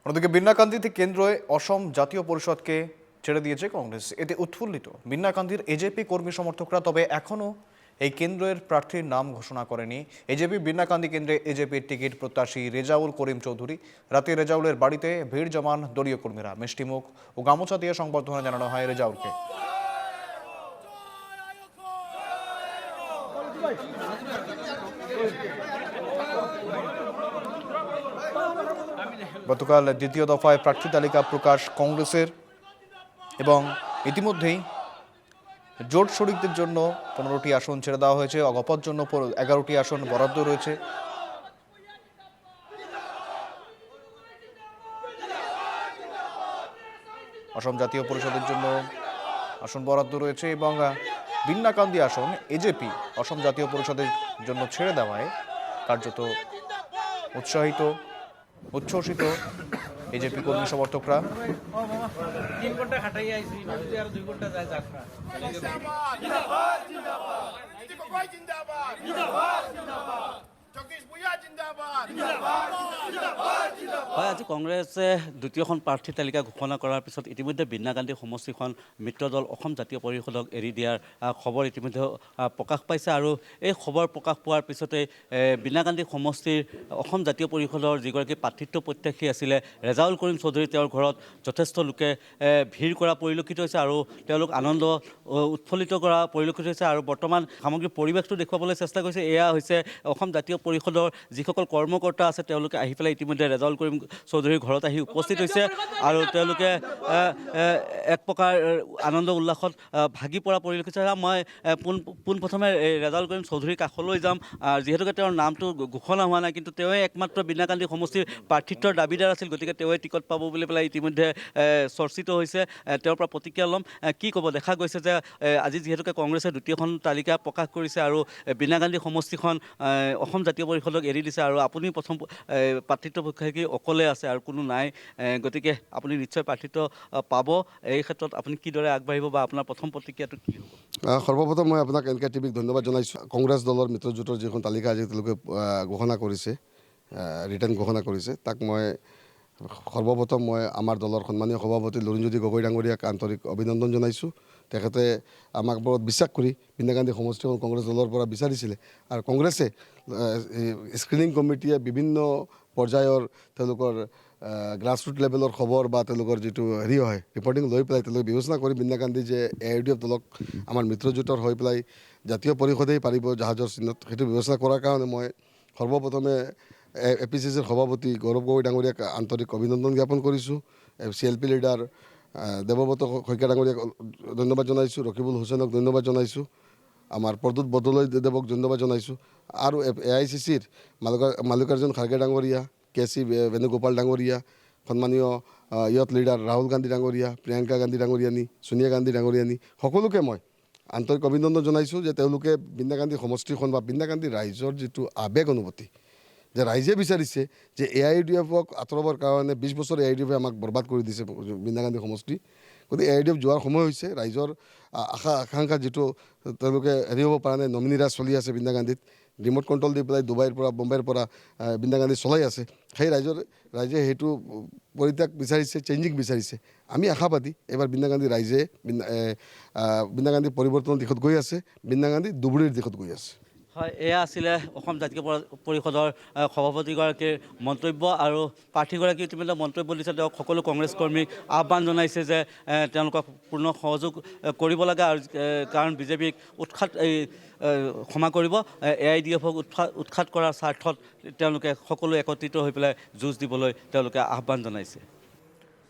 অন্যদিকে বিন্নাকান্দিতে কেন্দ্রই অসম জাতীয় পরিষদকে ছেড়ে দিয়েছে কংগ্রেস। এতে উৎফুল্লিত বিন্নাকান্দির এজেপি কর্মী সমর্থকরা। তবে এখনও এই কেন্দ্রের প্রার্থীর নাম ঘোষণা করেনি এজেপি। বিন্নাকান্দি কেন্দ্রে এজেপির টিকিট প্রত্যাশী রেজাউল করিম চৌধুরী। রাতে রেজাউলের বাড়িতে ভিড় জমান দলীয় কর্মীরা। মিষ্টিমুখ ও গামোচা দিয়ে সংবর্ধনা জানানো হয় রেজাউলকে। গতকাল দ্বিতীয় দফায় প্রার্থী তালিকা প্রকাশ কংগ্রেসের এবং ইতিমধ্যেই জোট শরিকদের জন্য 15টি আসন ছেড়ে দেওয়া হয়েছে। অগপর জন্য 11টি আসন বরাদ্দ রয়েছে। অসম জাতীয় পরিষদের জন্য আসন বরাদ্দ রয়েছে এবং বিন্নাকান্দি আসন এজেপি অসম জাতীয় পরিষদের জন্য ছেড়ে দেওয়ায় কার্যত উচ্ছ্বসিত এজেপি কর্মী সমর্থকরা। হয়, আজি কংগ্ৰেছে দ্বিতীয়খন প্ৰাৰ্থী তালিকা ঘোষণা কৰাৰ পিছত ইতিমধ্যে বিন্নাকান্দি সমষ্টিখন মিত্ৰদল অসম জাতীয় পৰিষদক এৰি দিয়াৰ খবৰ ইতিমধ্যে প্ৰকাশ পাইছে। আৰু এই খবৰ প্ৰকাশ পোৱাৰ পিছতে বিন্নাকান্দি সমষ্টিৰ অসম জাতীয় পৰিষদৰ যিগৰাকী প্ৰাৰ্থিত্ব প্ৰত্যাশী আছিলে ৰেজাউল কৰিম চৌধুৰী, তেওঁৰ ঘৰত যথেষ্ট লোকে ভিৰ কৰা পৰিলক্ষিত হৈছে আৰু তেওঁলোক আনন্দ উৎফুল্লিত কৰা পৰিলক্ষিত হৈছে। আৰু বৰ্তমান সামগ্ৰিক পৰিৱেশটো দেখুৱাবলৈ চেষ্টা কৰিছে। এয়া হৈছে অসম জাতীয় পৰিষদৰ যিসকল কৰ্মকৰ্তা আছে তেওঁলোকে আহি পেলাই ইতিমধ্যে ৰেজাউল কৰিম চৌধুৰীৰ ঘৰত আহি উপস্থিত হৈছে আৰু তেওঁলোকে এক প্ৰকাৰ আনন্দ উল্লাসত ভাগি পৰা পৰিলক্ষিত হৈছে। মই পোনপ্ৰথমে ৰেজাউল কৰিম চৌধুৰীৰ কাষলৈ যাম, যিহেতুকে তেওঁৰ নামটো ঘোষণা হোৱা নাই, কিন্তু তেওঁৱে একমাত্ৰ বিন্নাকান্দি সমষ্টিৰ প্ৰাৰ্থিত্বৰ দাবীদাৰ আছিল, গতিকে তেওঁৱে টিকট পাব বুলি পেলাই ইতিমধ্যে চৰ্চিত হৈছে। তেওঁৰ পৰা প্ৰতিক্ৰিয়া ল'ম। কি ক'ব? দেখা গৈছে যে আজি যিহেতুকে কংগ্ৰেছে দ্বিতীয়খন তালিকা প্ৰকাশ কৰিছে আৰু বিন্নাকান্দি সমষ্টিখন অসম জাতীয় পৰিষদক এৰি দিছে আৰু আপুনি প্ৰথম প্ৰাৰ্থিত্ব প্ৰত্যাশী অকলে আছে আৰু কোনো নাই, গতিকে আপুনি নিশ্চয় প্ৰাৰ্থিত্ব পাব। এই ক্ষেত্ৰত আপুনি কিদৰে আগবাঢ়িব বা আপোনাৰ প্ৰথম প্ৰতিক্ৰিয়াটো কি হ'ব? সৰ্বপ্ৰথম মই আপোনাক এনকে টিভিক ধন্যবাদ জনাইছোঁ। কংগ্ৰেছ দলৰ মিত্ৰজোঁটৰ যিখন তালিকা আজি তেওঁলোকে ঘোষণা কৰিছে, ৰিটাৰ্ণ ঘোষণা কৰিছে, তাক মই সৰ্বপ্ৰথম আমাৰ দলৰ সন্মানীয় সভাপতি লুৰিণজ্যোতি গগৈ ডাঙৰীয়াক আন্তৰিক অভিনন্দন জনাইছোঁ। তেখেতে আমাক বৰ বিশ্বাস কৰি বিন্নাকান্দি সমষ্টিখন কংগ্ৰেছ দলৰ পৰা বিচাৰিছিলে আৰু কংগ্ৰেছে স্ক্ৰিনিং কমিটিয়ে বিভিন্ন পৰ্যায়ৰ তেওঁলোকৰ গ্ৰাছৰুট লেভেলৰ খবৰ বা তেওঁলোকৰ যিটো হেৰি হয় ৰিপৰ্টিং লৈ পেলাই তেওঁলোকে বিবেচনা কৰি বিন্নাকান্দি যে AIUDF দলক আমাৰ মিত্ৰজোঁটৰ হৈ পেলাই জাতীয় পৰিষদেই পাৰিব জাহাজৰ চিহ্নত, সেইটো বিবেচনা কৰাৰ কাৰণে মই সৰ্বপ্ৰথমে APCCৰ সভাপতি গৌৰৱ গগৈ ডাঙৰীয়াক আন্তৰিক অভিনন্দন জ্ঞাপন কৰিছোঁ। CLP লিডাৰ দেৱব্ৰত শইকীয়া ডাঙৰীয়াক ধন্যবাদ জনাইছোঁ। ৰকিবুল হুছেইনক ধন্যবাদ জনাইছোঁ। আমাৰ প্ৰদ্যুৎ বৰদলৈ দেৱক ধন্যবাদ জনাইছোঁ আৰু AICCৰ মাল্লিকাৰ্জুন খাৰ্গে ডাঙৰীয়া, KC বেণুগোপাল ডাঙৰীয়া, সন্মানীয় ইয়থ লিডাৰ ৰাহুল গান্ধী ডাঙৰীয়া, প্ৰিয়ংকা গান্ধী ডাঙৰীয়ানী, ছোনিয়া গান্ধী ডাঙৰীয়ানী, সকলোকে মই আন্তৰিক অভিনন্দন জনাইছোঁ যে তেওঁলোকে বিন্নাকান্দি সমষ্টিখন বা বিন্নাকান্দি ৰাইজৰ যিটো আৱেগ অনুভূতি, যে ৰাইজে বিচাৰিছে যে AIUDFক আঁতৰাবৰ কাৰণে 20 বছৰ AIUDFে আমাক বৰবাদ কৰি দিছে বিন্নাকান্দি সমষ্টি, গতিকে AIUDF যোৱাৰ সময় হৈছে। ৰাইজৰ আকাংক্ষা যিটো তেওঁলোকে হেৰি হ'ব পৰা নাই, নমিনী ৰাজ চলি আছে বিন্নাকান্দিত, ৰিম'ট কণ্ট্ৰল দি পেলাই ডুবাইৰ পৰা বম্বেৰ পৰা বিন্নাকান্দি চলাই আছে। সেই ৰাইজে সেইটো পৰিত্যাগ বিচাৰিছে, চেঞ্জিং বিচাৰিছে। আমি আশাবাদী এইবাৰ বিন্নাকান্দি ৰাইজে বিন্নাকান্দি পৰিৱৰ্তনৰ দিশত গৈ আছে, বিন্নাকান্দি দুবুৰীৰ দিশত গৈ আছে। হয়, এয়া আছিলে অসম জাতীয় পৰিষদৰ সভাপতিগৰাকীৰ মন্তব্য আৰু প্ৰাৰ্থীগৰাকী ইতিমধ্যে মন্তব্য দিছে। তেওঁক সকলো কংগ্ৰেছ কৰ্মীক আহ্বান জনাইছে যে তেওঁলোকক পূৰ্ণ সহযোগ কৰিব লাগে আৰু কাৰণ বিজেপিক ক্ষমা কৰিব, AIUDFক উৎখাত কৰাৰ স্বাৰ্থত তেওঁলোকে সকলো একত্ৰিত হৈ পেলাই যুঁজ দিবলৈ তেওঁলোকে আহ্বান জনাইছে।